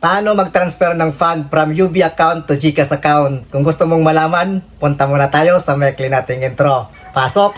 Paano mag-transfer ng fund from UB account to GCash account? Kung gusto mong malaman, punta muna tayo sa maikli nating intro. Pasok!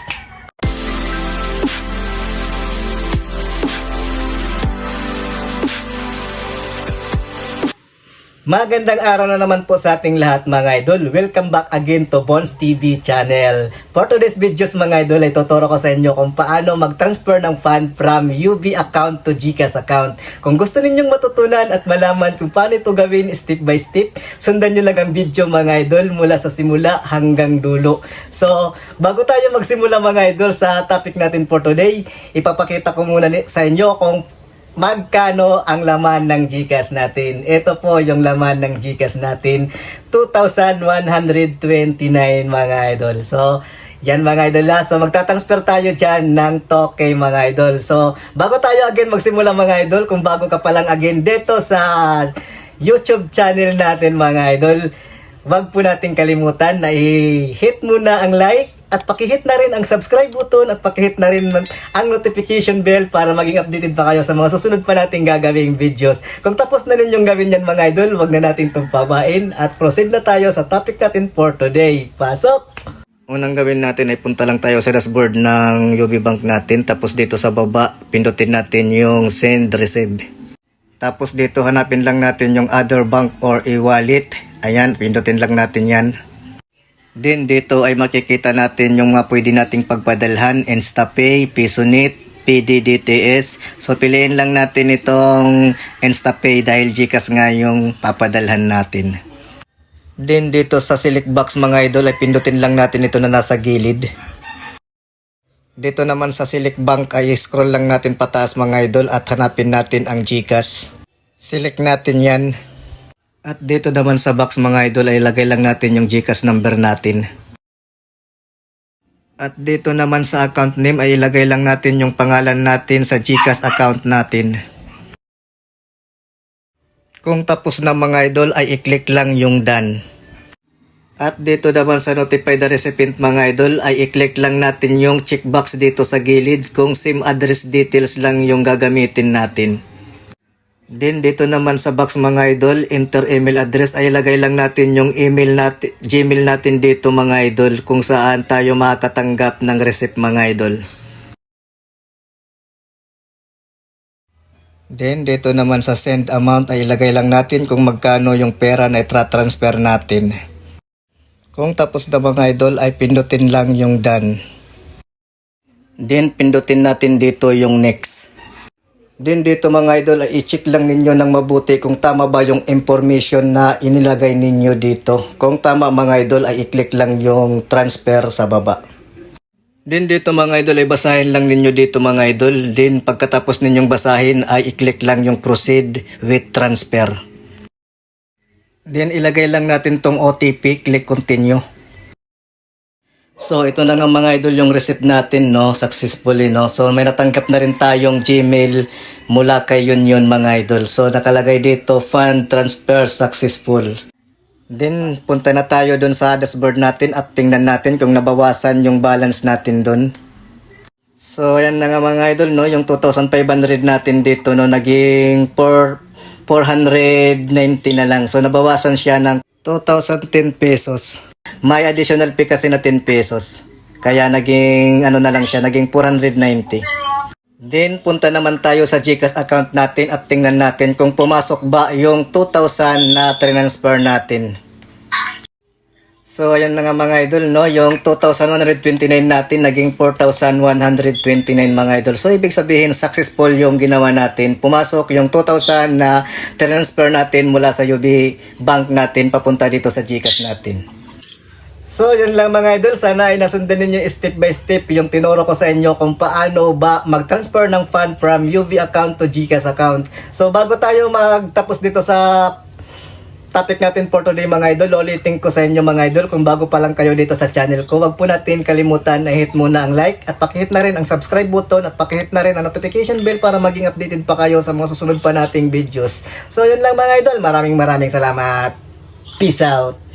Magandang araw na naman po sa ating lahat mga idol. Welcome back again to Bonds TV channel. For today's videos mga idol ay tuturo ko sa inyo kung paano mag-transfer ng fund from UB account to GCash account. Kung gusto ninyong matutunan at malaman kung paano ito gawin step by step, sundan nyo lang ang video mga idol mula sa simula hanggang dulo. So, bago tayo magsimula mga idol sa topic natin for today, ipapakita ko muna sa inyo kung magkano ang laman ng GCash natin. Ito po yung laman ng GCash natin, 2,129 mga idol. So, yan mga idol ha. So, magta-transfer tayo dyan ng toke mga idol. So, bago tayo again magsimula mga idol, kung bago ka pa lang again dito sa YouTube channel natin mga idol, wag po natin kalimutan na i-hit muna ang like at pakihit na rin ang subscribe button at pakihit na rin ang notification bell para maging updated pa kayo sa mga susunod pa nating gagawing videos. Kung tapos na ninyong gawin yan mga idol, wag na natin itong pabain at proceed na tayo sa topic natin for today. Pasok! Unang gawin natin ay punta lang tayo sa dashboard ng UB Bank natin, tapos dito sa baba, pindutin natin yung send receive. Tapos dito hanapin lang natin yung other bank or e-wallet. Ayan, pindutin lang natin yan. Then dito ay makikita natin yung mga pwede nating pagpadalhan, InstaPay, PisoNet, PDDTS. So piliin lang natin itong InstaPay dahil GCash nga yung papadalhan natin. Then dito sa select box mga idol ay pindutin lang natin ito na nasa gilid. Dito naman sa select bank ay scroll lang natin pataas mga idol at hanapin natin ang GCash. Select natin yan. At dito naman sa box mga idol ay lagay lang natin yung GCash number natin. At dito naman sa account name ay ilagay lang natin yung pangalan natin sa GCash account natin. Kung tapos na mga idol ay i-click lang yung done. At dito naman sa notify the recipient mga idol ay i-click lang natin yung checkbox dito sa gilid kung same address details lang yung gagamitin natin. Then dito naman sa box mga idol, enter email address ay ilagay lang natin yung email natin, Gmail natin dito mga idol kung saan tayo makakatanggap ng receipt mga idol. Then dito naman sa send amount ay ilagay lang natin kung magkano yung pera na i-transfer natin. Kung tapos na mga idol ay pindutin lang yung done. Then pindutin natin dito yung next. Then dito mga idol ay i-check lang ninyo ng mabuti kung tama ba yung information na inilagay ninyo dito. Kung tama mga idol ay i-click lang yung transfer sa baba. Then dito mga idol ay basahin lang ninyo dito mga idol. Then pagkatapos ninyong basahin ay i-click lang yung proceed with transfer. Then ilagay lang natin tong OTP, click continue. So ito na nga mga idol yung receipt natin no, successfully no. So may natanggap na rin tayong Gmail mula kay Union mga idol. So nakalagay dito fund transfer successful. Then punta na tayo dun sa dashboard natin at tingnan natin kung nabawasan yung balance natin dun. So ayan na nga mga idol no, yung 2,500 natin dito no naging 490 na lang. So nabawasan siya ng 2,010 pesos. May additional fee kasi na 10 pesos. Kaya naging ano na lang siya, naging 490. Then punta naman tayo sa GCash account natin at tingnan natin kung pumasok ba yung 2,000 na transfer natin. So ayan na nga mga idol no, yung 2,129 natin naging 4,129 mga idol. So ibig sabihin successful yung ginawa natin. Pumasok yung 2,000 na transfer natin mula sa UB Bank natin papunta dito sa GCash natin. So yun lang mga idol, sana ay nasundan ninyo step by step yung tinuro ko sa inyo kung paano ba mag-transfer ng fund from UV account to GCash account. So bago tayo magtapos dito sa topic natin for today mga idol, ulitin ko sa inyo mga idol, kung bago pa lang kayo dito sa channel ko, wag po natin kalimutan na hit muna ang like at pakihit na rin ang subscribe button at pakihit na rin ang notification bell para maging updated pa kayo sa mga susunod pa nating videos. So yun lang mga idol, maraming salamat. Peace out.